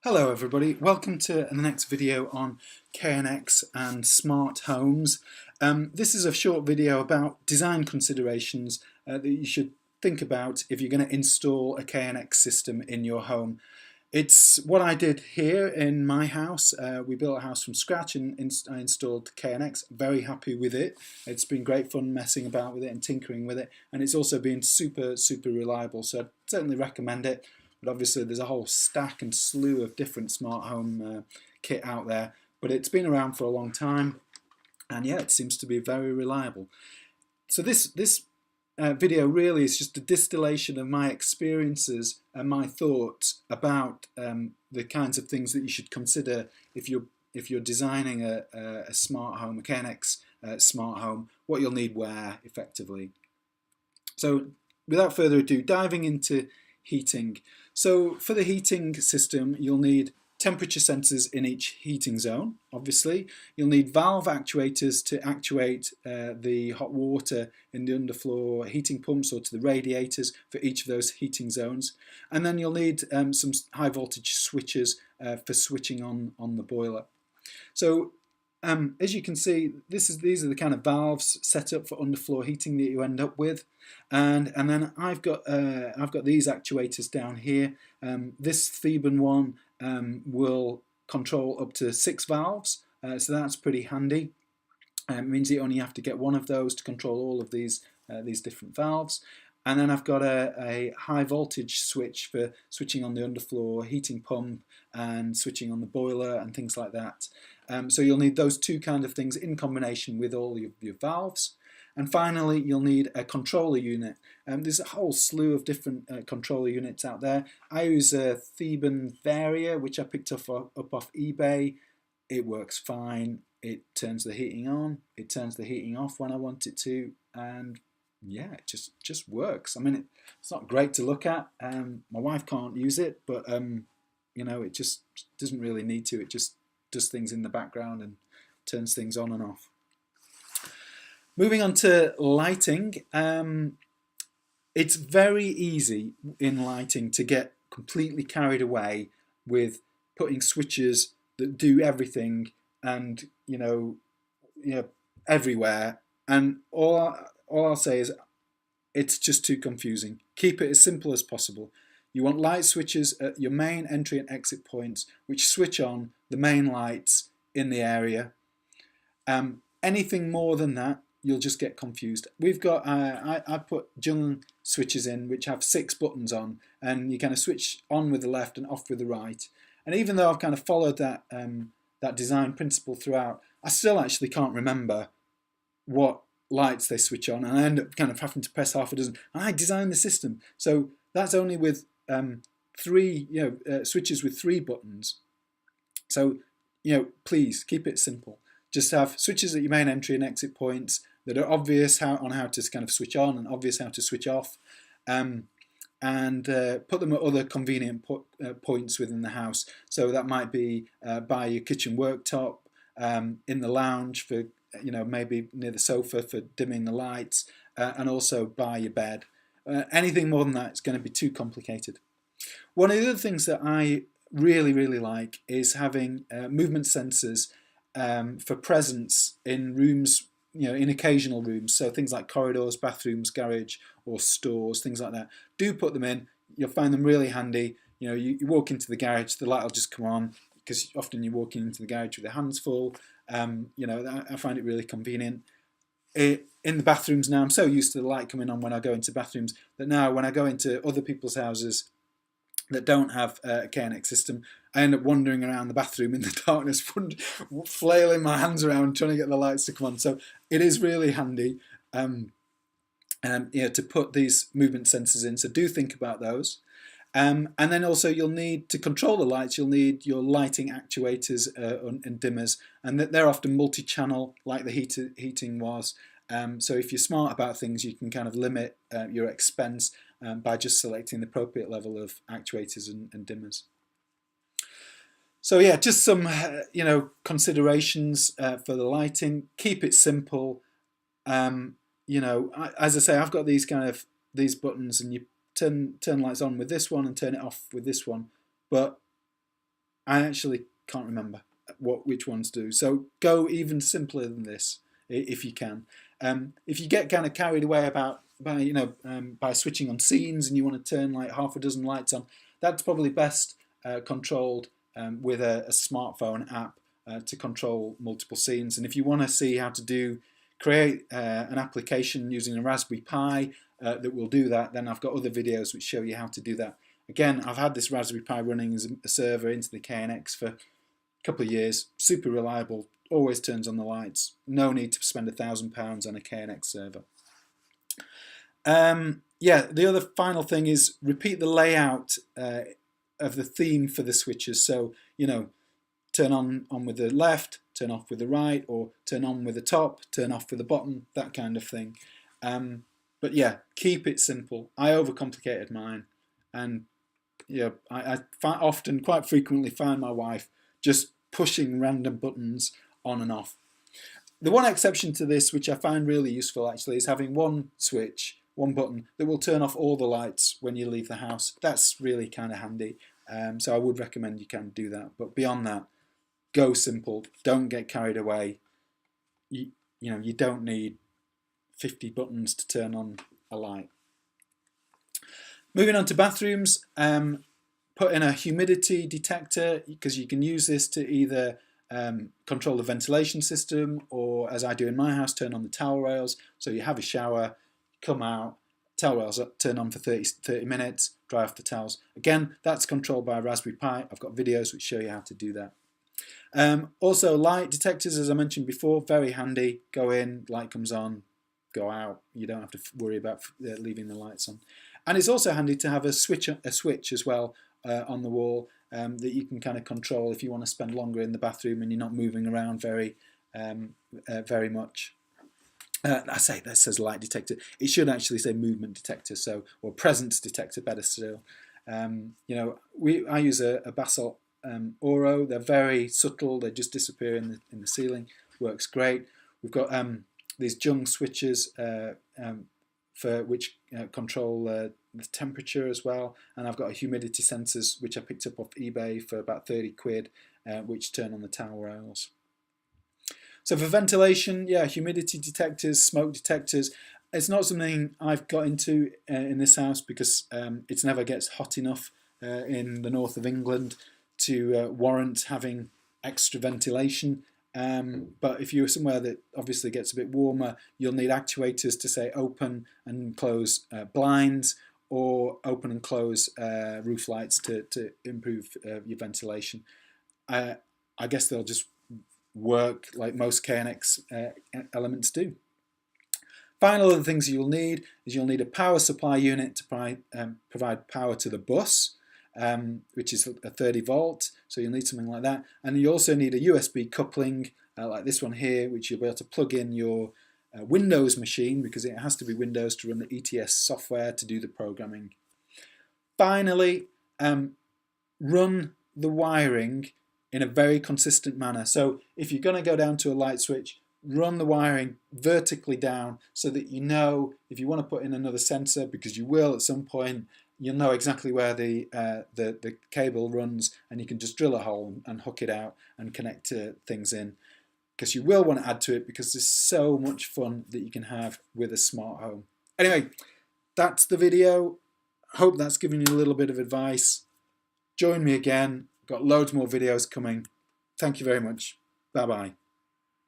Hello everybody, welcome to the next video on KNX and smart homes. This is a short video about design considerations that you should think about if you're going to install a KNX system in your home. It's what I did here in my house. We built a house from scratch and I installed KNX. Very happy with it. It's been great fun messing about with it and tinkering with it, and it's also been super reliable, so I'd certainly recommend it. But obviously there's a whole stack and slew of different smart home kit out there, but it's been around for a long time, and yeah, it seems to be very reliable. So this video really is just a distillation of my experiences and my thoughts about the kinds of things that you should consider if you're designing a smart home, a KNX smart home, what you'll need where, effectively. So without further ado, diving into heating. So for the heating system, you'll need temperature sensors in each heating zone, obviously. You'll need valve actuators to actuate the hot water in the underfloor heating pumps or to the radiators for each of those heating zones. And then you'll need some high voltage switches for switching on the boiler. So as you can see, these are the kind of valves set up for underfloor heating that you end up with, and then I've got these actuators down here. This Theban one will control up to 6 valves, so that's pretty handy. It means you only have to get one of those to control all of these different valves. And then I've got a high voltage switch for switching on the underfloor heating pump and switching on the boiler and things like that. So you'll need those two kind of things in combination with all your valves. And finally, you'll need a controller unit. There's a whole slew of different controller units out there. I use a Theban Varia, which I picked up off eBay. It works fine. It turns the heating on, it turns the heating off when I want it to, and yeah, it just works. I mean, it's not great to look at. My wife can't use it, but you know, it just doesn't really need to. It just does things in the background and turns things on and off. Moving on to lighting, it's very easy in lighting to get completely carried away with putting switches that do everything and you know everywhere. And all I'll say is it's just too confusing. Keep it as simple as possible. You want light switches at your main entry and exit points, which switch on the main lights in the area. Anything more than that, you'll just get confused. We've got I put Jung switches in which have 6 buttons on, and you kind of switch on with the left and off with the right. And even though I've kind of followed that that design principle throughout, I still actually can't remember what lights they switch on, and I end up kind of having to press half a dozen. I designed the system, so that's only with 3 switches with 3 buttons. So please keep it simple. Just have switches at your main entry and exit points that are obvious on how to kind of switch on and obvious how to switch off, and put them at other convenient points within the house. So that might be by your kitchen worktop, in the lounge for maybe near the sofa for dimming the lights, and also by your bed. Anything more than that is going to be too complicated. One of the other things that I really like is having movement sensors for presence in rooms, in occasional rooms, so things like corridors, bathrooms, garage or stores, things like that. Do put them in. You'll find them really handy. You walk into the garage, the light will just come on, because often you're walking into the garage with your hands full. I find it really convenient. In the bathrooms now, I'm so used to the light coming on when I go into bathrooms that now when I go into other people's houses that don't have a KNX system, I end up wandering around the bathroom in the darkness, flailing my hands around trying to get the lights to come on. So it is really handy to put these movement sensors in, so do think about those. And then also you'll need to control the lights, you'll need your lighting actuators and dimmers, and they're often multi-channel like the heating was. So if you're smart about things, you can kind of limit your expense by just selecting the appropriate level of actuators and dimmers. So yeah, just some considerations for the lighting. Keep it simple. As I say, I've got these buttons, and you turn lights on with this one and turn it off with this one. But I actually can't remember which ones do. So go even simpler than this if you can. If you get kind of carried away by switching on scenes and you want to turn like half a dozen lights on, that's probably best controlled with a smartphone app to control multiple scenes. And if you want to see how to create an application using a Raspberry Pi that will do that, then I've got other videos which show you how to do that. Again, I've had this Raspberry Pi running as a server into the KNX for a couple of years, super reliable, always turns on the lights, no need to spend £1,000 on a KNX server. Yeah, the other final thing is repeat the layout of the theme for the switches. So, you know, turn on with the left, turn off with the right, or turn on with the top, turn off with the bottom, that kind of thing. But yeah, keep it simple. I overcomplicated mine, and yeah, I often, quite frequently, find my wife just pushing random buttons on and off. The one exception to this, which I find really useful actually, is having one switch, one button that will turn off all the lights when you leave the house. That's really kind of handy. So I would recommend you can do that. But beyond that, go simple. Don't get carried away. You know, you don't need 50 buttons to turn on a light. Moving on to bathrooms, put in a humidity detector, because you can use this to either control the ventilation system, or, as I do in my house, turn on the towel rails. So you have a shower, come out, towel rails up, turn on for 30 minutes, dry off the towels. Again, that's controlled by a Raspberry Pi. I've got videos which show you how to do that. Also, light detectors, as I mentioned before, very handy. Go in, light comes on, go out. You don't have to worry about leaving the lights on. And it's also handy to have a switch as well on the wall that you can kind of control if you want to spend longer in the bathroom and you're not moving around very much. I say that says light detector. It should actually say movement detector, or presence detector, better still. You know, I use a basalt Oro. They're very subtle. They just disappear in the ceiling. Works great. We've got these Jung switches for which control the temperature as well, and I've got a humidity sensors which I picked up off eBay for about 30 quid, which turn on the towel rails. So for ventilation, yeah, humidity detectors, smoke detectors. It's not something I've got into in this house because it never gets hot enough in the north of England to warrant having extra ventilation. But if you're somewhere that obviously gets a bit warmer, you'll need actuators to say open and close blinds, or open and close roof lights to improve your ventilation. I guess they'll just work like most KNX elements do. Final other things you'll need is you'll need a power supply unit to provide power to the bus, which is a 30 volt, so you'll need something like that. And you also need a USB coupling like this one here, which you'll be able to plug in your Windows machine, because it has to be Windows to run the ETS software to do the programming. Finally, run the wiring in a very consistent manner. So if you're going to go down to a light switch, run the wiring vertically down so that you know if you want to put in another sensor, because you will at some point, you'll know exactly where the cable runs, and you can just drill a hole and hook it out and connect things in, because you will want to add to it, because there's so much fun that you can have with a smart home. Anyway, that's the video. Hope that's given you a little bit of advice. Join me again. Got loads more videos coming. Thank you very much. Bye-bye.